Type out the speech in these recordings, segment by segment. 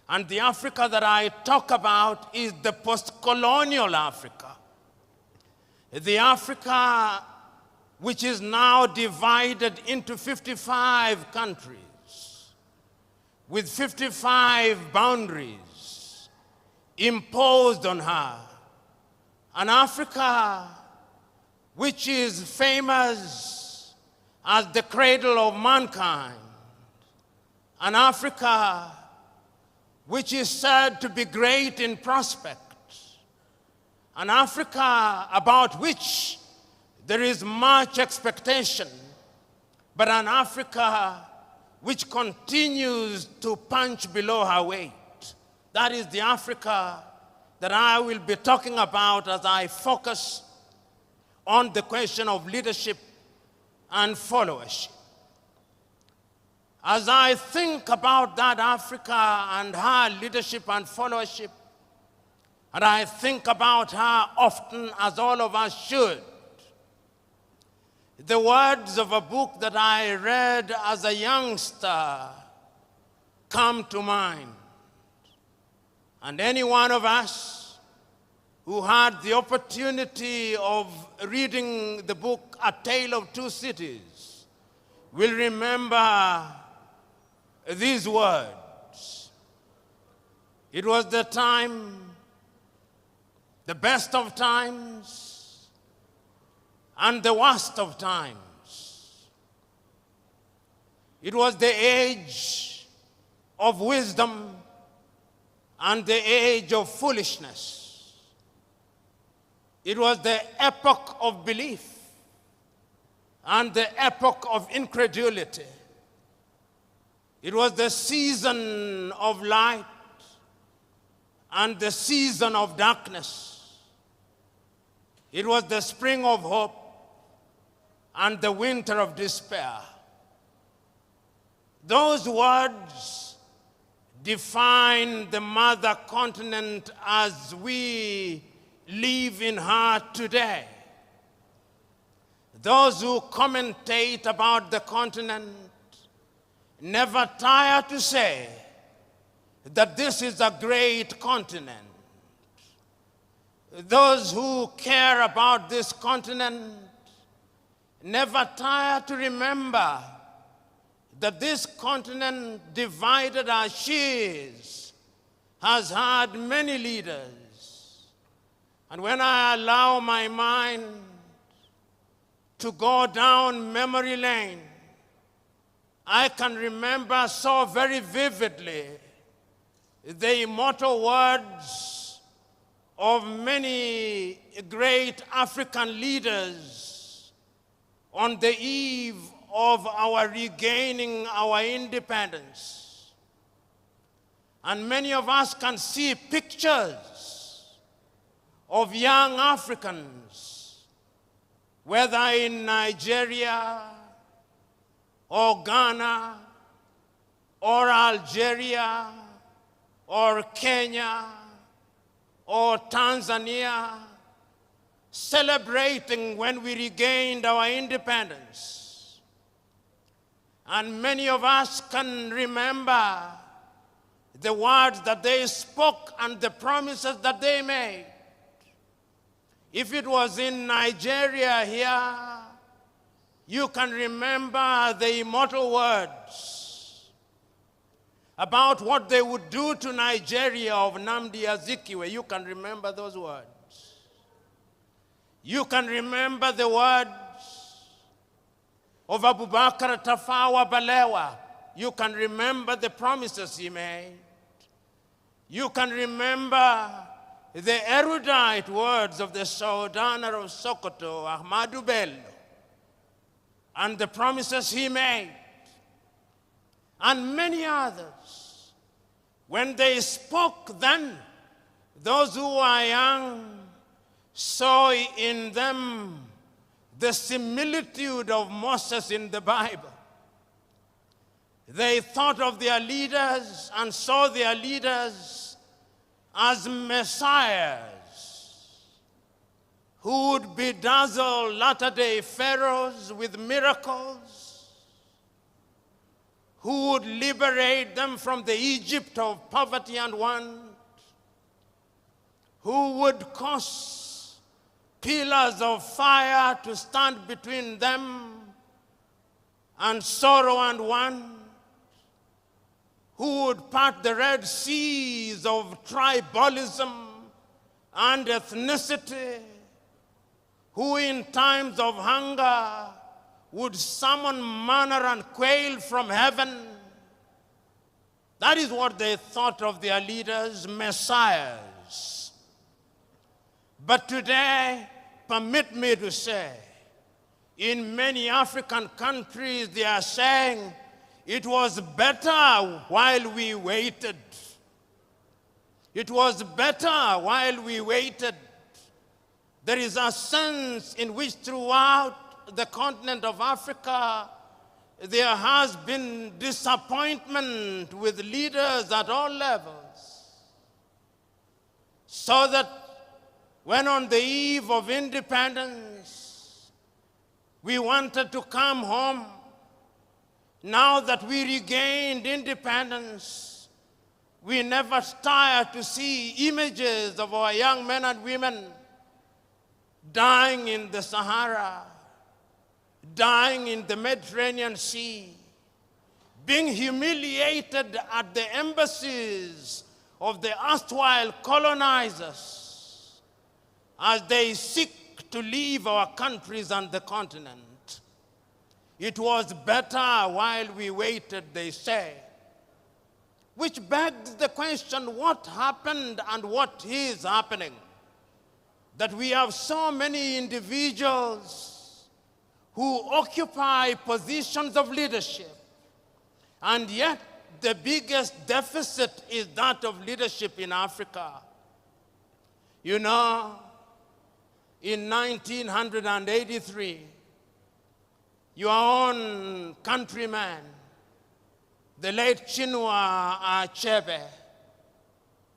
And the Africa that I talk about is the post-colonial Africa. The Africa which is now divided into 55 countries, with 55 boundaries imposed on her. An Africa which is famous as the cradle of mankind. An Africa which is said to be great in prospect. An Africa about which there is much expectation, but an Africa which continues to punch below her weight. That is the Africa that I will be talking about as I focus on the question of leadership and followership. As I think about that Africa and her leadership and followership, and I think about her often, as all of us should, the words of a book that I read as a youngster come to mind. And any one of us who had the opportunity of reading the book A Tale of Two Cities will remember these words. It was the time, the best of times, and the worst of times. It was the age of wisdom and the age of foolishness. It was the epoch of belief and the epoch of incredulity. It was the season of light and the season of darkness. It was the spring of hope and the winter of despair. Those words define the mother continent as we live in her today. Those who commentate about the continent never tire to say that this is a great continent. Those who care about this continent never tire to remember that this continent, divided as she is, has had many leaders. And when I allow my mind to go down memory lane, I can remember so very vividly the immortal words of many great African leaders on the eve of our regaining our independence. And many of us can see pictures of young Africans, whether in Nigeria or Ghana or Algeria or Kenya or Tanzania, celebrating when we regained our independence. And many of us can remember the words that they spoke and the promises that they made. If it was in Nigeria here, you can remember the immortal words about what they would do to Nigeria of Nnamdi Azikiwe. You can remember those words. You can remember the words of Abubakar Tafawa Balewa. You can remember the promises he made. You can remember the erudite words of the Sultan of Sokoto, Ahmadu Bello, and the promises he made, and many others. When they spoke then, those who are young saw in them the similitude of Moses in the Bible. They thought of their leaders and saw their leaders as messiahs who would bedazzle latter-day pharaohs with miracles, who would liberate them from the Egypt of poverty and want, who would cause pillars of fire to stand between them and sorrow and want, who would part the Red Seas of tribalism and ethnicity, who in times of hunger would summon manna and quail from heaven. That is what they thought of their leaders, messiahs. But today, permit me to say, in many African countries, they are saying, it was better while we waited. It was better while we waited. There is a sense in which throughout the continent of Africa, there has been disappointment with leaders at all levels. So that when on the eve of independence, we wanted to come home, now that we regained independence, we never tire to see images of our young men and women dying in the Sahara, dying in the Mediterranean Sea, being humiliated at the embassies of the erstwhile colonizers as they seek to leave our countries and the continent. It was better while we waited, they say. Which begs the question, what happened and what is happening? That we have so many individuals who occupy positions of leadership, and yet the biggest deficit is that of leadership in Africa. You know, in 1983, your own countryman, the late Chinua Achebe,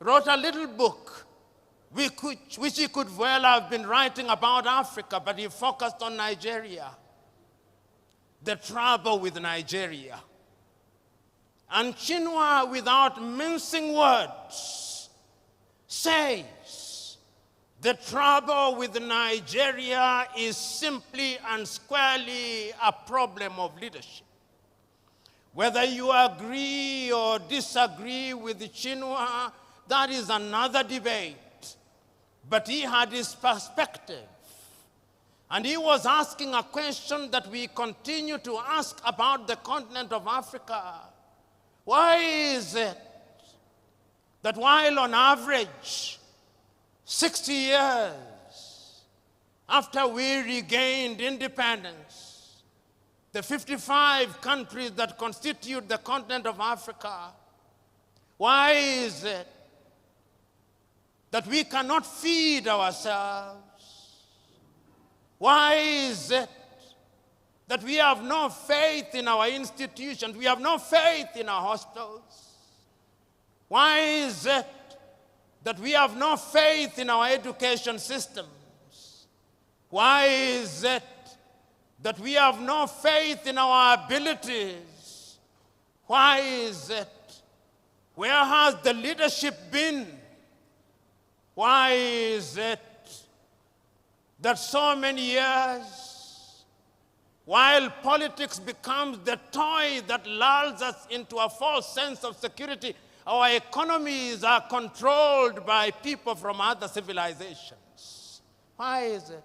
wrote a little book which he could well have been writing about Africa, but he focused on Nigeria, the trouble with Nigeria. And Chinua, without mincing words, says the trouble with Nigeria is simply and squarely a problem of leadership. Whether you agree or disagree with Chinua, that is another debate. But he had his perspective. And he was asking a question that we continue to ask about the continent of Africa. Why is it that while on average 60 years after we regained independence, the 55 countries that constitute the continent of Africa, why is it that we cannot feed ourselves? Why is it that we have no faith in our institutions? We have no faith in our hospitals. Why is it that we have no faith in our education systems? Why is it that we have no faith in our abilities? Why is it? Where has the leadership been? Why is it that so many years, while politics becomes the toy that lulls us into a false sense of security, our economies are controlled by people from other civilizations? Why is it?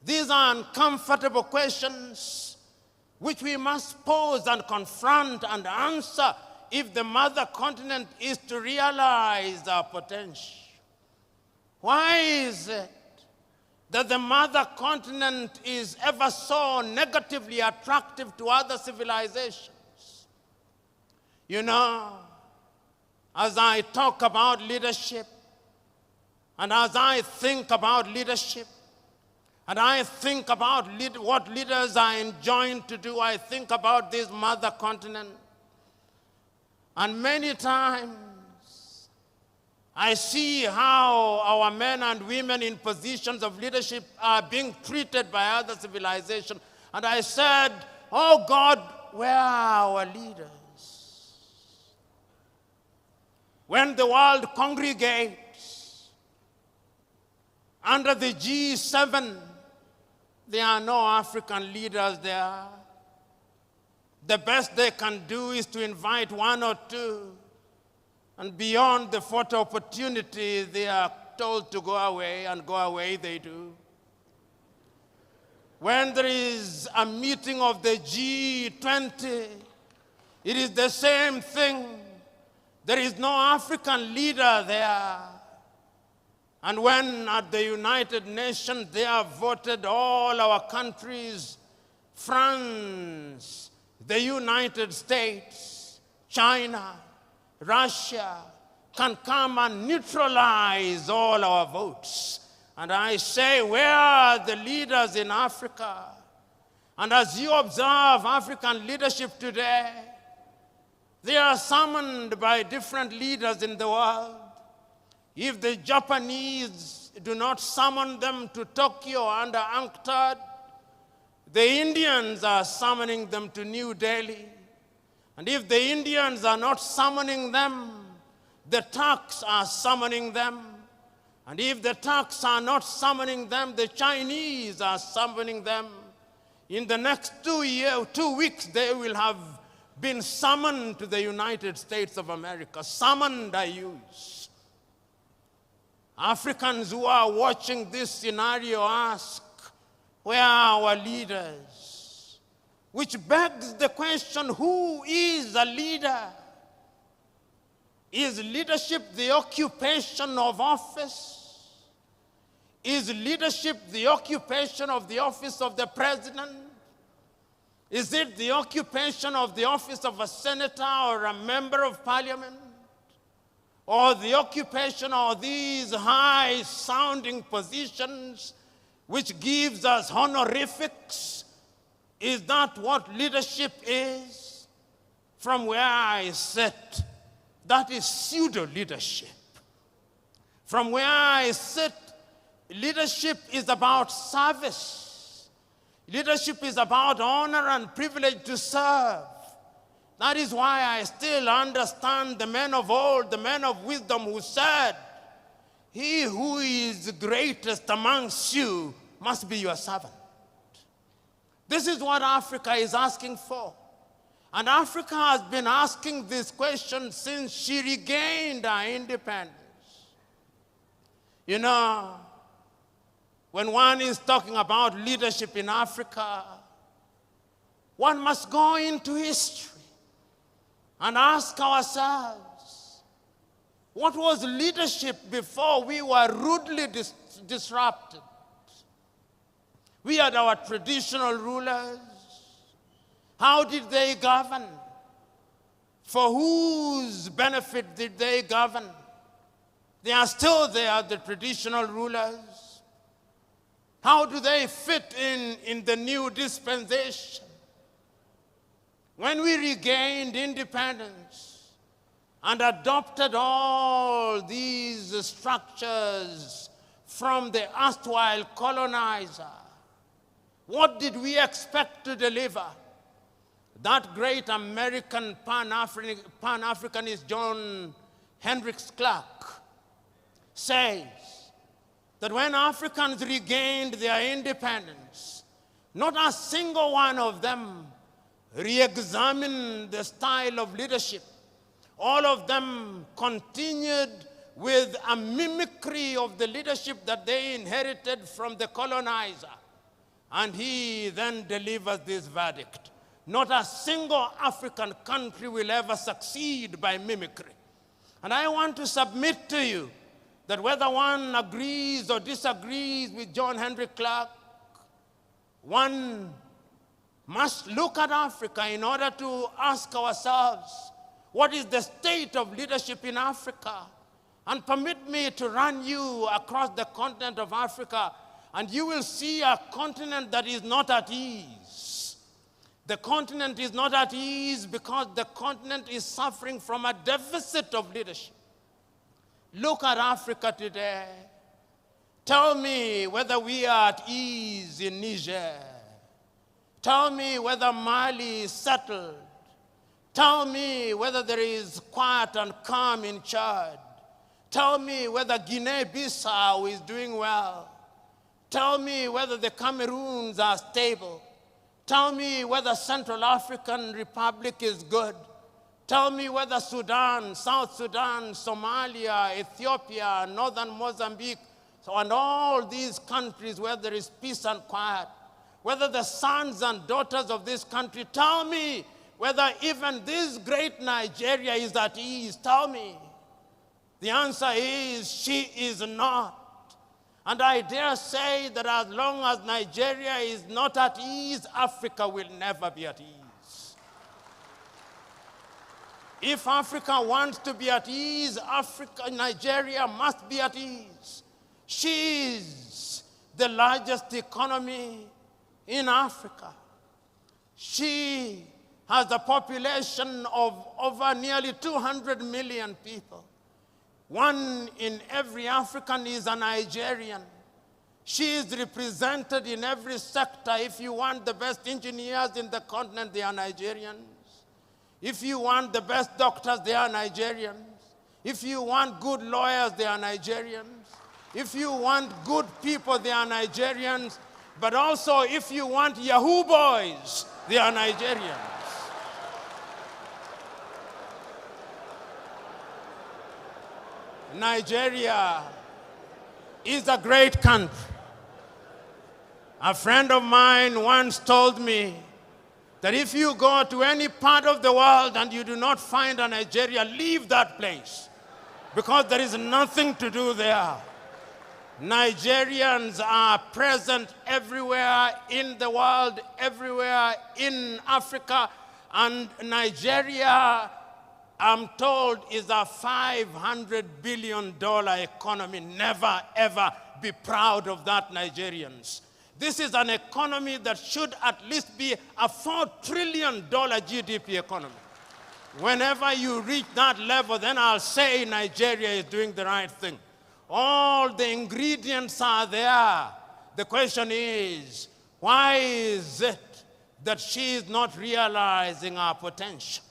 These are uncomfortable questions which we must pose and confront and answer if the mother continent is to realize our potential. Why is it that the mother continent is ever so negatively attractive to other civilizations? You know, as I talk about leadership, and as I think about leadership, and I think about what leaders are enjoined to do, I think about this mother continent. And many times, I see how our men and women in positions of leadership are being treated by other civilizations. And I said, oh God, where are our leaders? When the world congregates under the G7, there are no African leaders there. The best they can do is to invite one or two, and beyond the photo opportunity, they are told to go away, and go away they do. When there is a meeting of the G20, it is the same thing. There is no African leader there. And when at the United Nations they have voted all our countries, France, the United States, China, Russia, can come and neutralize all our votes. And I say, where are the leaders in Africa? And as you observe African leadership today, they are summoned by different leaders in the world. If the Japanese do not summon them to Tokyo under UNCTAD, the Indians are summoning them to New Delhi. And if the Indians are not summoning them, the Turks are summoning them. And if the Turks are not summoning them, the Chinese are summoning them. In the next 2 weeks, they will have been summoned to the United States of America. Summoned, I use. Africans who are watching this scenario ask, where are our leaders? Which begs the question, who is a leader? Is leadership the occupation of office? Is leadership the occupation of the office of the president? Is it the occupation of the office of a senator or a member of parliament? Or the occupation of these high-sounding positions which gives us honorifics? Is that what leadership is? From where I sit, that is pseudo-leadership. From where I sit, leadership is about service. Leadership is about honor and privilege to serve. That is why I still understand the men of old, the men of wisdom who said, he who is greatest amongst you must be your servant. This is what Africa is asking for. And Africa has been asking this question since she regained her independence. You know, when one is talking about leadership in Africa, one must go into history and ask ourselves, what was leadership before we were rudely disrupted? We had our traditional rulers. How did they govern? For whose benefit did they govern? They are still there, the traditional rulers. How do they fit in the new dispensation? When we regained independence and adopted all these structures from the erstwhile colonizer, what did we expect to deliver? That great American Pan-Africanist John Hendricks Clark says that when Africans regained their independence, not a single one of them re-examined the style of leadership. All of them continued with a mimicry of the leadership that they inherited from the colonizer. And he then delivers this verdict: not a single African country will ever succeed by mimicry. And I want to submit to you that whether one agrees or disagrees with John Henry Clark, one must look at Africa in order to ask ourselves, what is the state of leadership in Africa? And permit me to run you across the continent of Africa, and you will see a continent that is not at ease. The continent is not at ease because the continent is suffering from a deficit of leadership. Look at Africa today. Tell me whether we are at ease in Niger. Tell me whether Mali is settled. Tell me whether there is quiet and calm in Chad. Tell me whether Guinea-Bissau is doing well. Tell me whether the Cameroons are stable. Tell me whether Central African Republic is good. Tell me whether Sudan, South Sudan, Somalia, Ethiopia, Northern Mozambique, and all these countries where there is peace and quiet, whether the sons and daughters of this country, tell me whether even this great Nigeria is at ease. Tell me. The answer is, she is not. And I dare say that as long as Nigeria is not at ease, Africa will never be at ease. If Africa wants to be at ease, Nigeria must be at ease. She is the largest economy in Africa. She has a population of over nearly 200 million people. 1 in every African is a Nigerian. She is represented in every sector. If you want the best engineers in the continent, they are Nigerians. If you want the best doctors, they are Nigerians. If you want good lawyers, they are Nigerians. If you want good people, they are Nigerians. But also, if you want Yahoo boys, they are Nigerians. Nigeria is a great country. A friend of mine once told me that if you go to any part of the world and you do not find a Nigeria, leave that place, because there is nothing to do there. Nigerians are present everywhere in the world, everywhere in Africa, and Nigeria, I'm told, is a $500 billion economy. Never, ever be proud of that, Nigerians. This is an economy that should at least be a $4 trillion GDP economy. Whenever you reach that level, then I'll say Nigeria is doing the right thing. All the ingredients are there. The question is, why is it that she is not realizing our potential?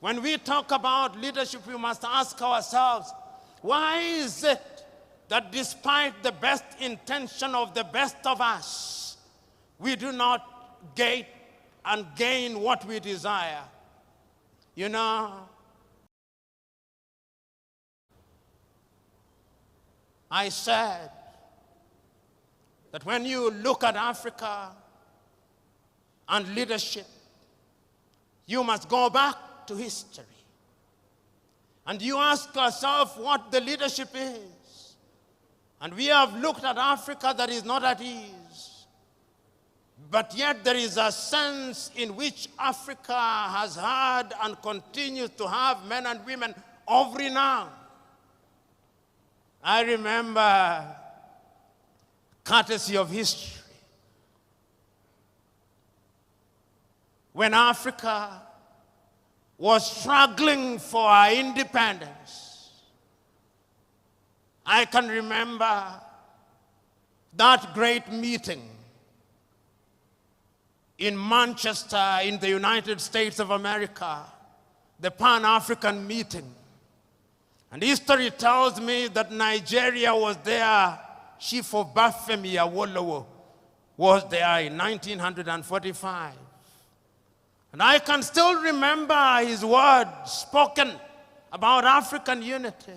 When we talk about leadership, we must ask ourselves, why is it that despite the best intention of the best of us, we do not get and gain what we desire? You know, I said that when you look at Africa and leadership, you must go back to history. And you ask yourself what the leadership is. And we have looked at Africa that is not at ease. But yet there is a sense in which Africa has had and continues to have men and women of renown. I remember, courtesy of history, when Africa was struggling for our independence. I can remember that great meeting in Manchester in the United States of America, the Pan-African meeting. And history tells me that Nigeria was there. Chief Obafemi Awolowo was there in 1945. And I can still remember his words spoken about African unity.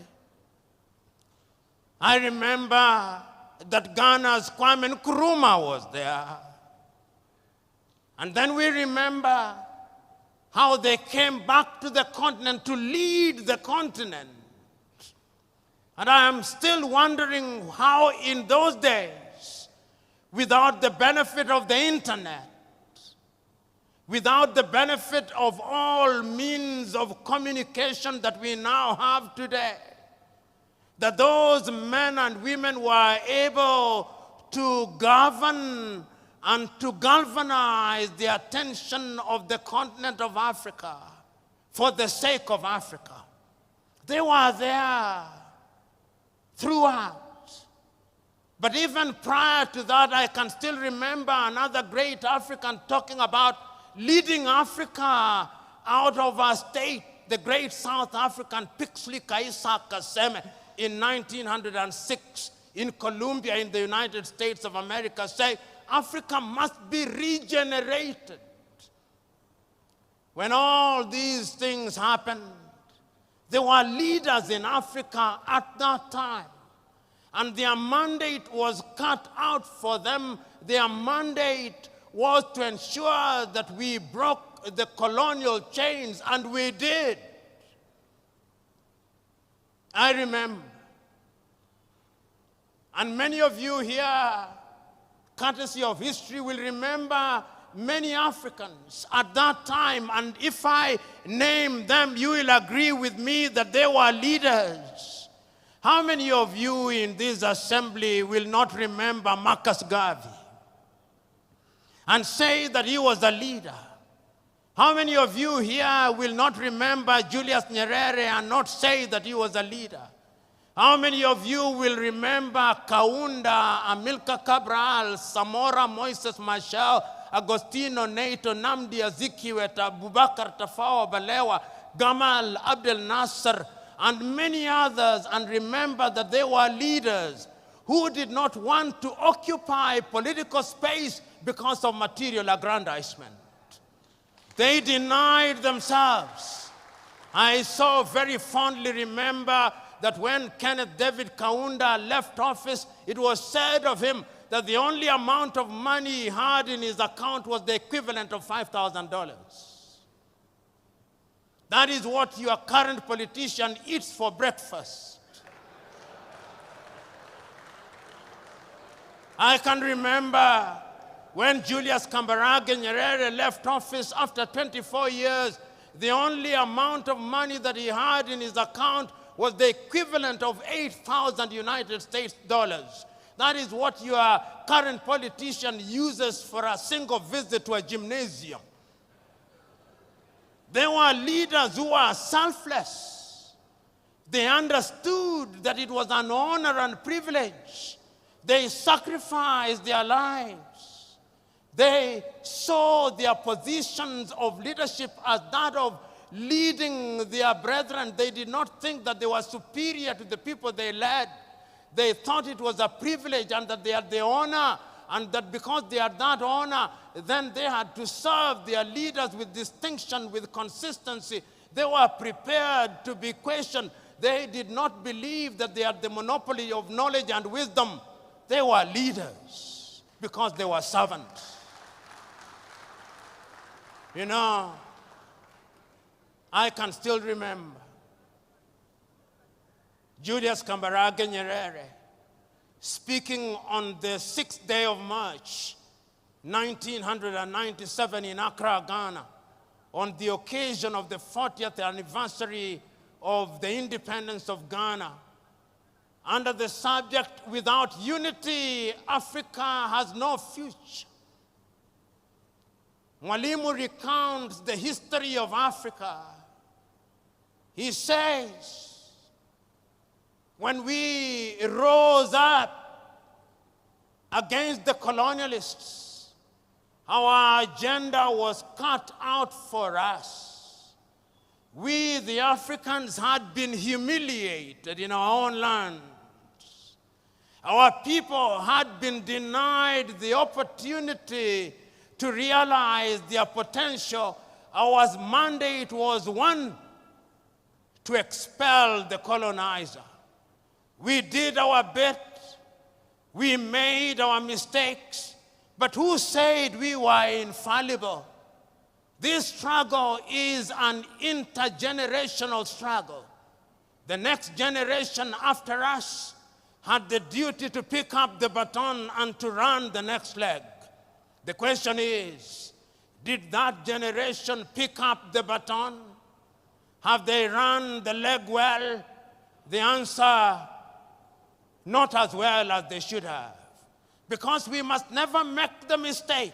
I remember that Ghana's Kwame Nkrumah was there. And then we remember how they came back to the continent to lead the continent. And I am still wondering how in those days, without the benefit of the internet, without the benefit of all means of communication that we now have today, that those men and women were able to govern and to galvanize the attention of the continent of Africa for the sake of Africa. They were there throughout. But even prior to that, I can still remember another great African talking about leading Africa out of our state, the great South African Pixley Kaisa Kaseme in 1906 in Columbia in the United States of America, say Africa must be regenerated. When all these things happened, there were leaders in Africa at that time, and their mandate was cut out for them. Their mandate was to ensure that we broke the colonial chains, and we did. I remember, and many of you here, courtesy of history, will remember many Africans at that time, and if I name them, you will agree with me that they were leaders. How many of you in this assembly will not remember Marcus Garvey and say that he was a leader? How many of you here will not remember Julius Nyerere and not say that he was a leader? How many of you will remember Kaunda, Amilcar Cabral, Samora Moises Machel, Agostino Neto, Namdi Azikiwe, Abubakar Tafawa Balewa, Gamal Abdel Nasser, and many others, and remember that they were leaders who did not want to occupy political space because of material aggrandizement. They denied themselves. I so very fondly remember that when Kenneth David Kaunda left office, it was said of him that the only amount of money he had in his account was the equivalent of $5,000. That is what your current politician eats for breakfast. I can remember when Julius Kambarage Nyerere left office after 24 years, the only amount of money that he had in his account was the equivalent of 8,000 United States dollars. That is what your current politician uses for a single visit to a gymnasium. They were leaders who were selfless. They understood that it was an honor and privilege. They sacrificed their lives. They saw their positions of leadership as that of leading their brethren. They did not think that they were superior to the people they led. They thought it was a privilege and that they had the honor, and that because they had that honor, then they had to serve their leaders with distinction, with consistency. They were prepared to be questioned. They did not believe that they had the monopoly of knowledge and wisdom. They were leaders because they were servants. You know, I can still remember Julius Kambarage Nyerere speaking on the 6th day of March, 1997 in Accra, Ghana, on the occasion of the 40th anniversary of the independence of Ghana, under the subject, "Without unity, Africa has no future." Mwalimu recounts the history of Africa. He says, when we rose up against the colonialists, our agenda was cut out for us. We, the Africans, had been humiliated in our own lands. Our people had been denied the opportunity to realize their potential. Our mandate was one, to expel the colonizer. We did our bit. We made our mistakes. But who said we were infallible? This struggle is an intergenerational struggle. The next generation after us had the duty to pick up the baton and to run the next leg. The question is, did that generation pick up the baton? Have they run the leg well? The answer, not as well as they should have. Because we must never make the mistake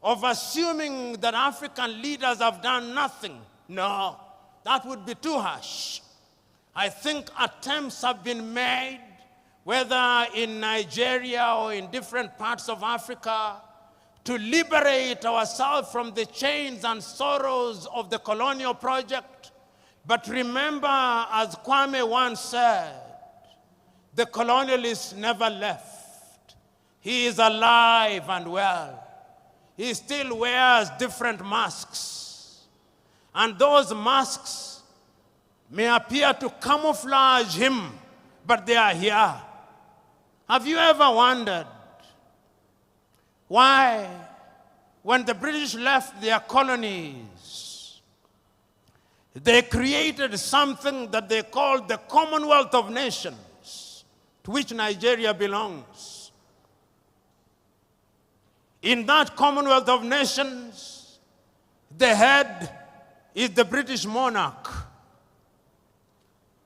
of assuming that African leaders have done nothing. No, that would be too harsh. I think attempts have been made whether in Nigeria or in different parts of Africa, to liberate ourselves from the chains and sorrows of the colonial project. But remember, as Kwame once said, the colonialist never left. He is alive and well. He still wears different masks. And those masks may appear to camouflage him, but they are here. Have you ever wondered why, when the British left their colonies, they created something that they called the Commonwealth of Nations, to which Nigeria belongs? In that Commonwealth of Nations, the head is the British monarch.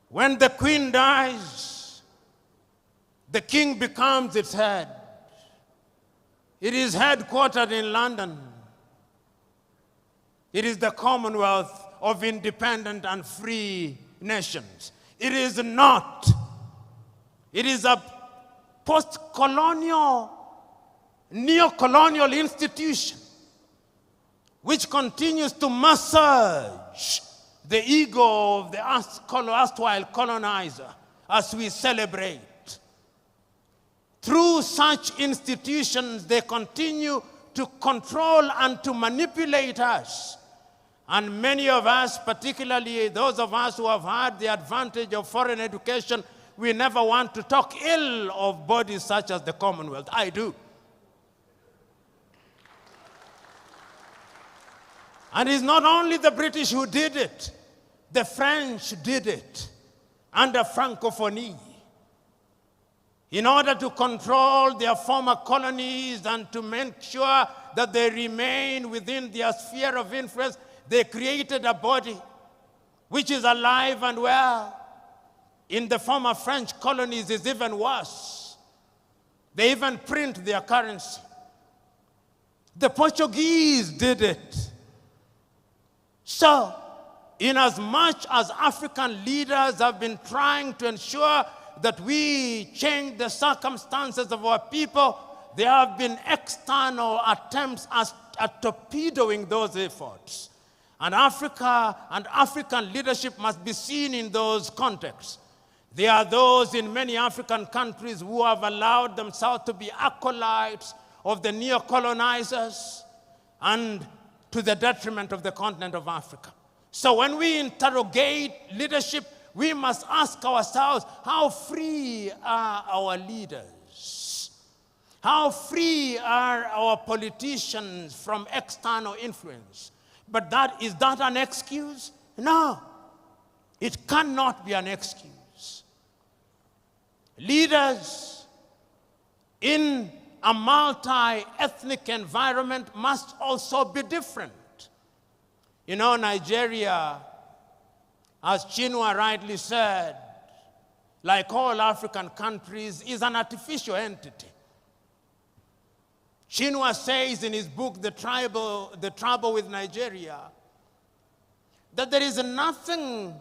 When the Queen dies, the King becomes its head. It is headquartered in London. It is the Commonwealth of Independent and Free Nations. It is not. It is a post-colonial, neo-colonial institution which continues to massage the ego of the erstwhile colonizer as we celebrate. Through such institutions, they continue to control and to manipulate us. And many of us, particularly those of us who have had the advantage of foreign education, we never want to talk ill of bodies such as the Commonwealth. I do. And it's not only the British who did it. The French did it under Francophonie. In order to control their former colonies and to make sure that they remain within their sphere of influence, they created a body which is alive and well. In the former French colonies, it's even worse. They even print their currency. The Portuguese did it. So, inasmuch as African leaders have been trying to ensure that we change the circumstances of our people, there have been external attempts at torpedoing those efforts. And Africa and African leadership must be seen in those contexts. There are those in many African countries who have allowed themselves to be acolytes of the neo-colonizers and to the detriment of the continent of Africa. So when we interrogate leadership, we must ask ourselves, how free are our leaders? How free are our politicians from external influence? But is that an excuse? No, it cannot be an excuse. Leaders in a multi-ethnic environment must also be different. You know, Nigeria, as Chinua rightly said, like all African countries, is an artificial entity. Chinua says in his book, The Trouble with Nigeria, that there is nothing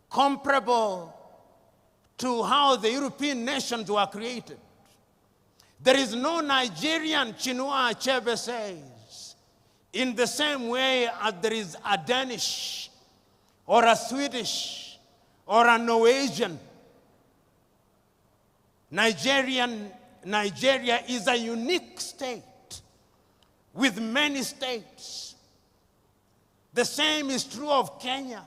comparable to how the European nations were created. There is no Nigerian, Chinua Achebe says, in the same way as there is a Danish or a Swedish or a Norwegian. Nigeria is a unique state with many states. The same is true of Kenya.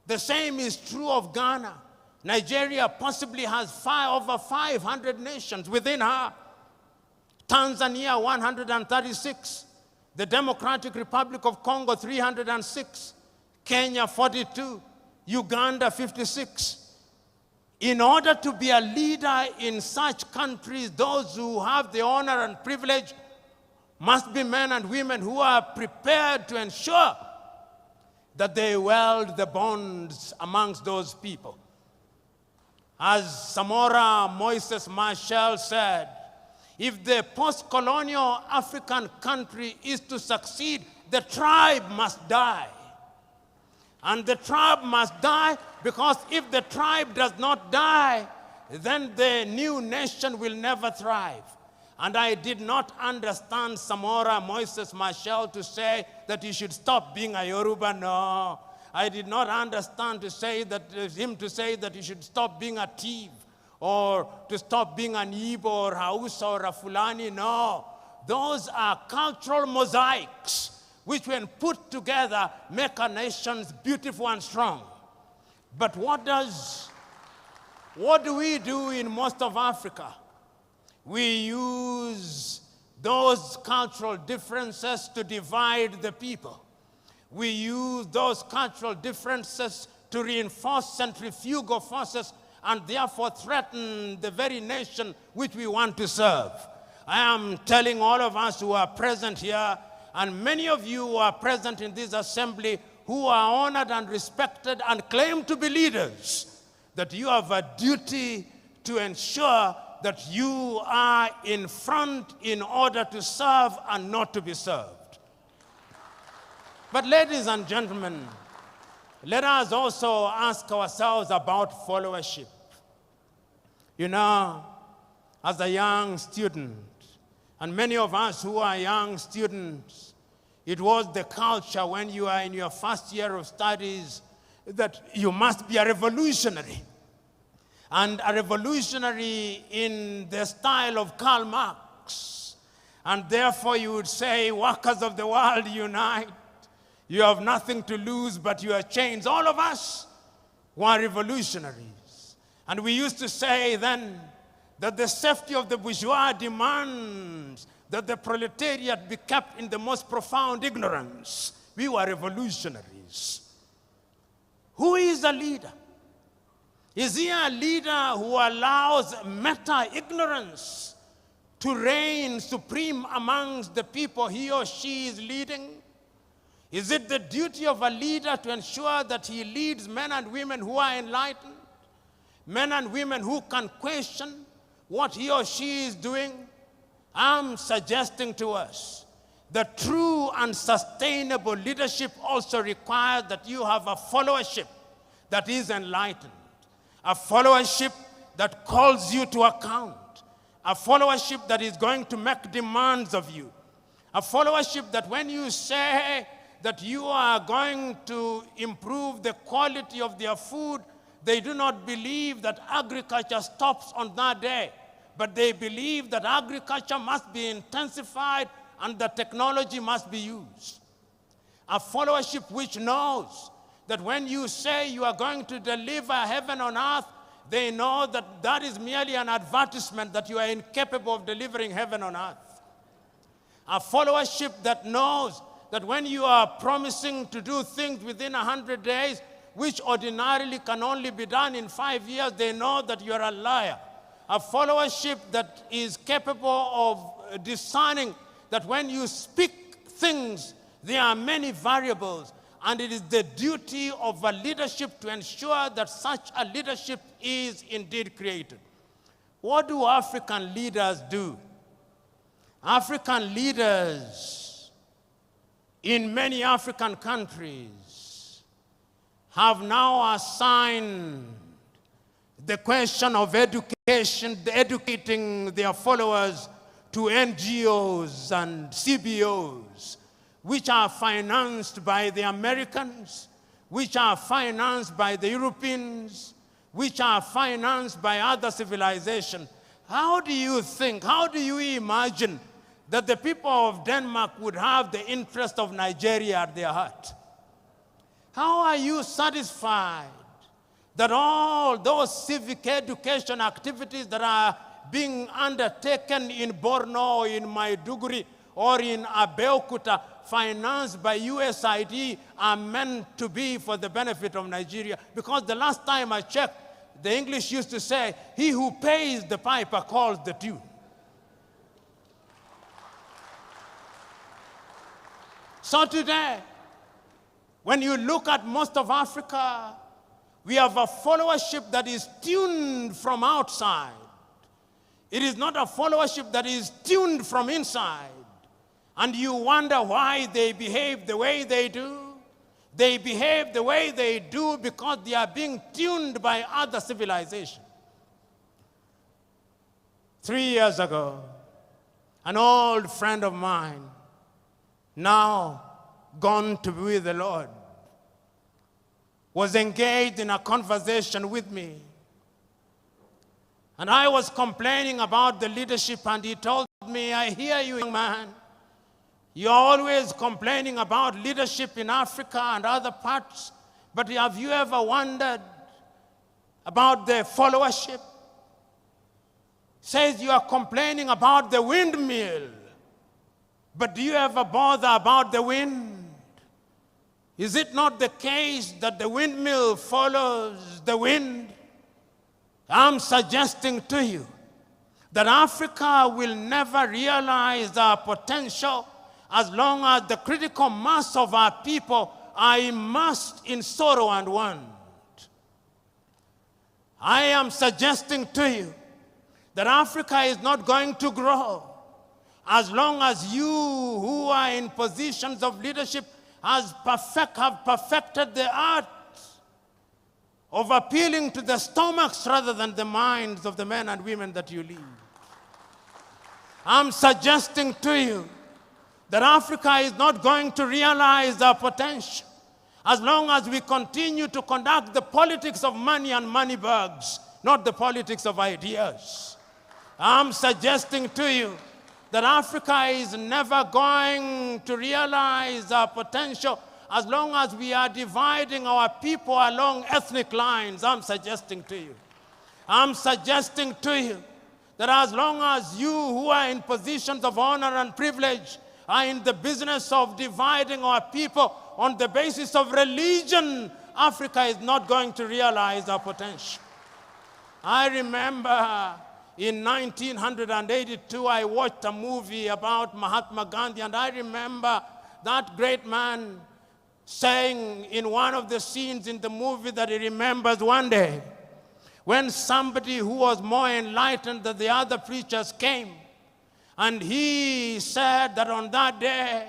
The same is true of Ghana. Nigeria possibly has over 500 nations within her. Tanzania, 136. The Democratic Republic of Congo, 306. Kenya, 42. Uganda, 56. In order to be a leader in such countries, those who have the honor and privilege must be men and women who are prepared to ensure that they weld the bonds amongst those people. As Samora Moises Machel said, if the post-colonial African country is to succeed, the tribe must die. And the tribe must die because if the tribe does not die, then the new nation will never thrive. And I did not understand Samora Moises Machel to say that he should stop being a Yoruba. No. I did not understand him to say that he should stop being a thief or to stop being an Igbo or Hausa or a Fulani. No. Those are cultural mosaics which, when put together, make our nations beautiful and strong. But what do we do in most of Africa? We use those cultural differences to divide the people. We use those cultural differences to reinforce centrifugal forces and therefore threaten the very nation which we want to serve. I am telling all of us who are present here, and many of you who are present in this assembly, who are honored and respected and claim to be leaders, that you have a duty to ensure that you are in front in order to serve and not to be served. But ladies and gentlemen, let us also ask ourselves about followership. You know, as a young student, and many of us who are young students, it was the culture when you are in your first year of studies that you must be a revolutionary. And a revolutionary in the style of Karl Marx. And therefore you would say, workers of the world, unite. You have nothing to lose but your chains. All of us were revolutionaries. And we used to say then that the safety of the bourgeois demands that the proletariat be kept in the most profound ignorance. We were revolutionaries. Who is a leader? Is he a leader who allows meta-ignorance to reign supreme amongst the people he or she is leading? Is it the duty of a leader to ensure that he leads men and women who are enlightened? Men and women who can question what he or she is doing? I'm suggesting to us that true and sustainable leadership also requires that you have a followership that is enlightened. A followership that calls you to account. A followership that is going to make demands of you. A followership that when you say that you are going to improve the quality of their food, they do not believe that agriculture stops on that day, but they believe that agriculture must be intensified and the technology must be used. A followership which knows that when you say you are going to deliver heaven on earth, they know that that is merely an advertisement that you are incapable of delivering heaven on earth. A followership that knows that when you are promising to do things within 100 days, which ordinarily can only be done in 5 years, they know that you are a liar. A followership that is capable of discerning that when you speak things, there are many variables. And it is the duty of a leadership to ensure that such a leadership is indeed created. What do African leaders do? African leaders in many African countries have now assigned the question of education, educating their followers to NGOs and CBOs, which are financed by the Americans, which are financed by the Europeans, which are financed by other civilizations. How do you think, how do you imagine that the people of Denmark would have the interest of Nigeria at their heart? How are you satisfied that all those civic education activities that are being undertaken in Borno, or in Maiduguri, or in Abeokuta, financed by USAID, are meant to be for the benefit of Nigeria? Because the last time I checked, the English used to say, he who pays the piper calls the tune. So today, when you look at most of Africa, we have a followership that is tuned from outside. It is not a followership that is tuned from inside. And you wonder why they behave the way they do. They behave the way they do because they are being tuned by other civilizations. 3 years ago, an old friend of mine, now gone to be with the Lord, was engaged in a conversation with me. And I was complaining about the leadership, and he told me, I hear you, young man. You're always complaining about leadership in Africa and other parts, but have you ever wondered about the followership? Says you are complaining about the windmill, but do you ever bother about the wind? Is it not the case that the windmill follows the wind? I'm suggesting to you that Africa will never realize our potential as long as the critical mass of our people are immersed in sorrow and want. I am suggesting to you that Africa is not going to grow as long as you who are in positions of leadership have perfected the art of appealing to the stomachs rather than the minds of the men and women that you lead. I'm suggesting to you that Africa is not going to realize our potential as long as we continue to conduct the politics of money and money bags, not the politics of ideas. I'm suggesting to you that Africa is never going to realize our potential as long as we are dividing our people along ethnic lines. I'm suggesting to you that as long as you who are in positions of honor and privilege are in the business of dividing our people on the basis of religion, Africa is not going to realize our potential. I remember in 1982, I watched a movie about Mahatma Gandhi, and I remember that great man saying in one of the scenes in the movie that he remembers one day when somebody who was more enlightened than the other preachers came, and he said that on that day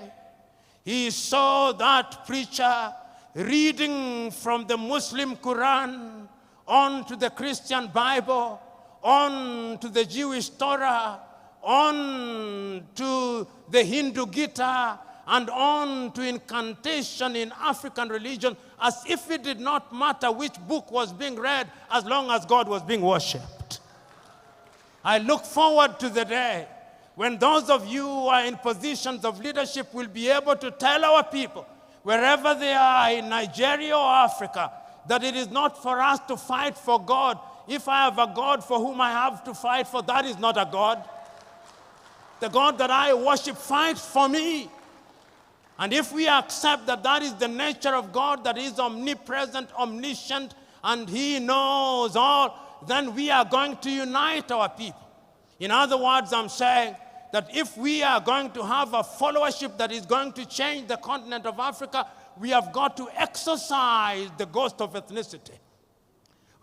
he saw that preacher reading from the Muslim Quran on to the Christian Bible, on to the Jewish Torah, on to the Hindu Gita, and on to incantation in African religion, as if it did not matter which book was being read as long as God was being worshipped. I look forward to the day when those of you who are in positions of leadership will be able to tell our people, wherever they are in Nigeria or Africa, that it is not for us to fight for God. If I have a God for whom I have to fight for, that is not a God. The God that I worship fights for me. And if we accept that that is the nature of God, that is omnipresent, omniscient, and He knows all, then we are going to unite our people. In other words, I'm saying that if we are going to have a followership that is going to change the continent of Africa, we have got to exorcise the ghost of ethnicity.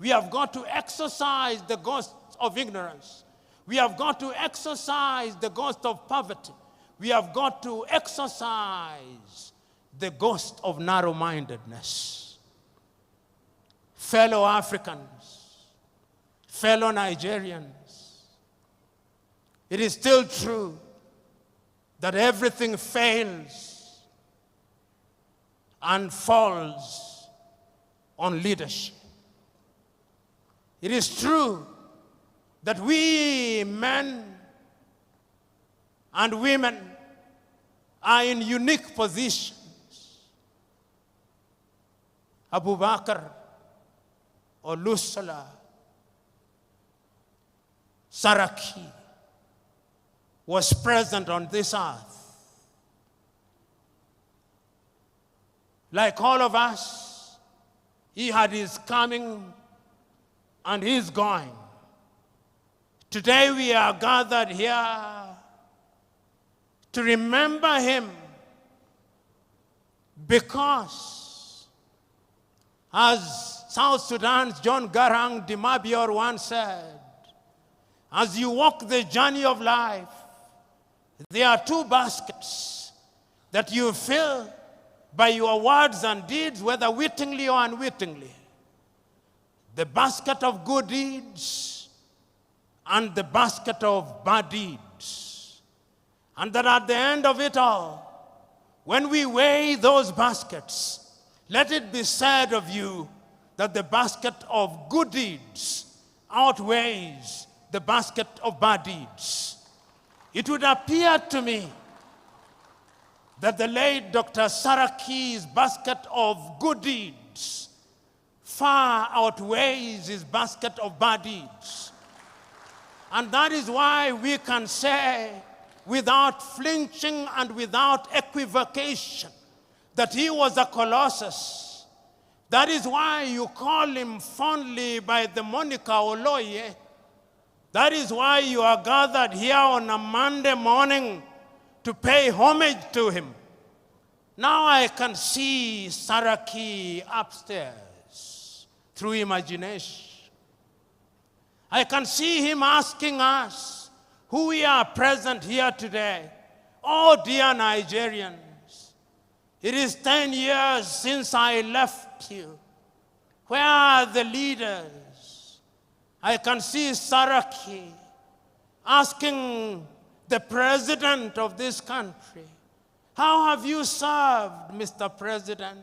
We have got to exorcise the ghost of ignorance. We have got to exorcise the ghost of poverty. We have got to exorcise the ghost of narrow-mindedness. Fellow Africans, fellow Nigerians, it is still true that everything fails and falls on leadership. It is true that we men and women are in unique positions. Abu Bakr or Lusala, Saraki was present on this earth. Like all of us, he had his coming and his going. Today we are gathered here to remember him because, as South Sudan's John Garang Dimabior once said, as you walk the journey of life, there are two baskets that you fill by your words and deeds, whether wittingly or unwittingly. The basket of good deeds and the basket of bad deeds. And that at the end of it all, when we weigh those baskets, let it be said of you that the basket of good deeds outweighs the basket of bad deeds. It would appear to me that the late Dr. Saraki's basket of good deeds far outweighs his basket of bad deeds. And that is why we can say, without flinching and without equivocation, that he was a colossus. That is why you call him fondly by the moniker Oloye. That is why you are gathered here on a Monday morning to pay homage to him. Now I can see Saraki upstairs through imagination. I can see him asking us, who we are present here today, oh dear Nigerians, it is 10 years since I left you. Where are the leaders? I can see Saraki asking the president of this country, how have you served, Mr. President?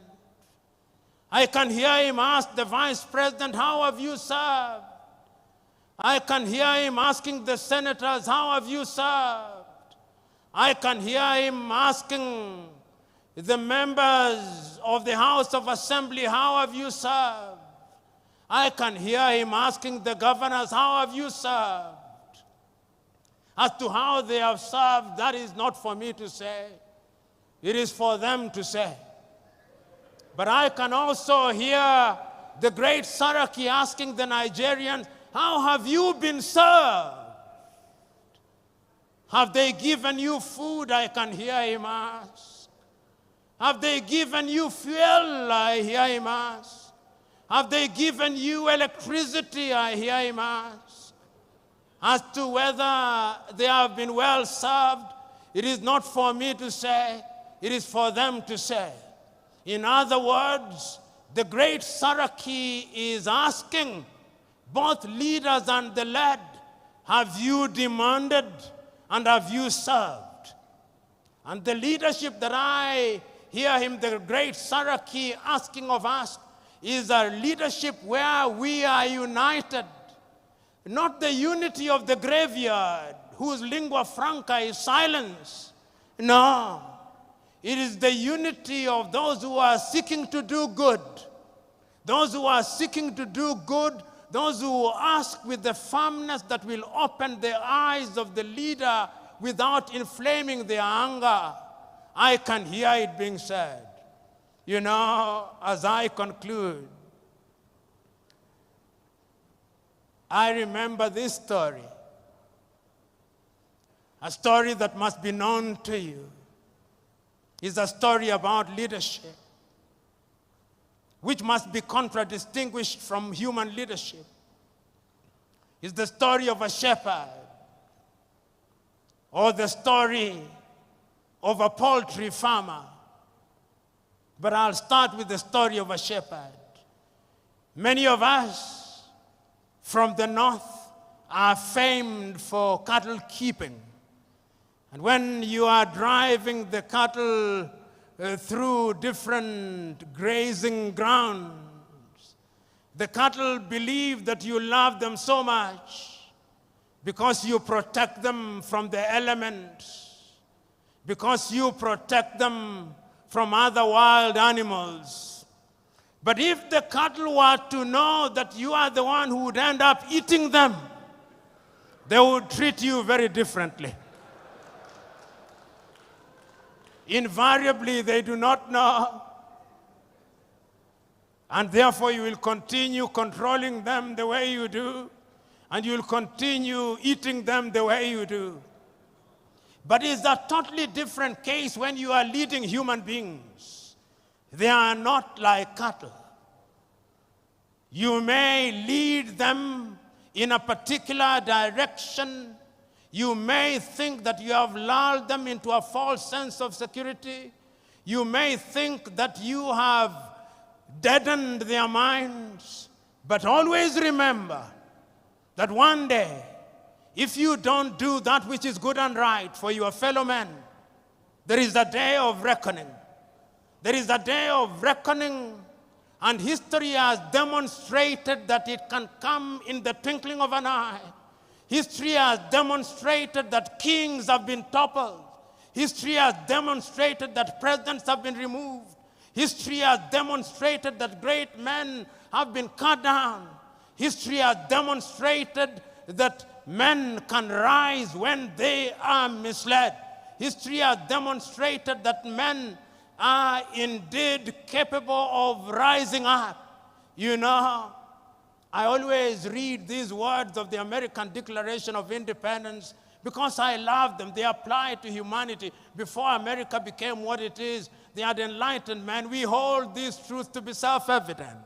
I can hear him ask the vice president, how have you served? I can hear him asking the senators, how have you served? I can hear him asking the members of the House of Assembly, how have you served? I can hear him asking the governors, how have you served? As to how they have served, that is not for me to say. It is for them to say. But I can also hear the great Saraki asking the Nigerians, how have you been served? Have they given you food? I can hear him ask. Have they given you fuel? I hear him ask. Have they given you electricity? I hear him ask. As to whether they have been well served, it is not for me to say, it is for them to say. In other words, the great Saraki is asking both leaders and the led, have you demanded and have you served? And the leadership that I hear him, the great Saraki, asking of us is a leadership where we are united. Not the unity of the graveyard, whose lingua franca is silence. No, it is the unity of those who are seeking to do good. Those who are seeking to do good, those who ask with the firmness that will open the eyes of the leader without inflaming their anger. I can hear it being said. You know, as I conclude, I remember this story, a story that must be known to you. It's a story about leadership, which must be contradistinguished from human leadership. It's the story of a shepherd, or the story of a poultry farmer. But I'll start with the story of a shepherd. Many of us from the north are famed for cattle keeping. And when you are driving the cattle through different grazing grounds, the cattle believe that you love them so much because you protect them from the elements, because you protect them from other wild animals. But if the cattle were to know that you are the one who would end up eating them, they would treat you very differently. Invariably, they do not know. And therefore, you will continue controlling them the way you do, and you will continue eating them the way you do. But it's a totally different case when you are leading human beings. They are not like cattle. You may lead them in a particular direction. You may think that you have lulled them into a false sense of security. You may think that you have deadened their minds. But always remember that one day if you don't do that which is good and right for your fellow men, there is a day of reckoning. There is a day of reckoning, and history has demonstrated that it can come in the twinkling of an eye. History has demonstrated that kings have been toppled. History has demonstrated that presidents have been removed. History has demonstrated that great men have been cut down. History has demonstrated that men can rise when they are misled. History has demonstrated that men are indeed capable of rising up. You know, I always read these words of the American Declaration of Independence because I love them. They apply to humanity. Before America became what it is, they had enlightened men. We hold these truths to be self-evident,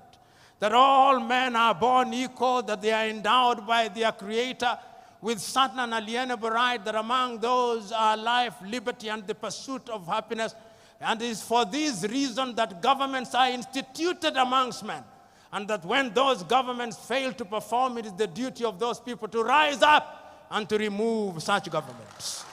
that all men are born equal, that they are endowed by their Creator with certain unalienable right, that among those are life, liberty, and the pursuit of happiness. And it is for this reason that governments are instituted amongst men, and that when those governments fail to perform, it is the duty of those people to rise up and to remove such governments.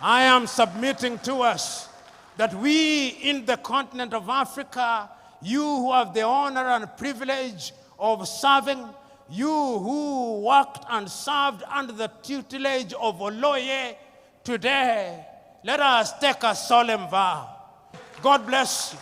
I am submitting to us that we in the continent of Africa, you who have the honor and privilege of serving, you who worked and served under the tutelage of Oloye, today, let us take a solemn vow. God bless you.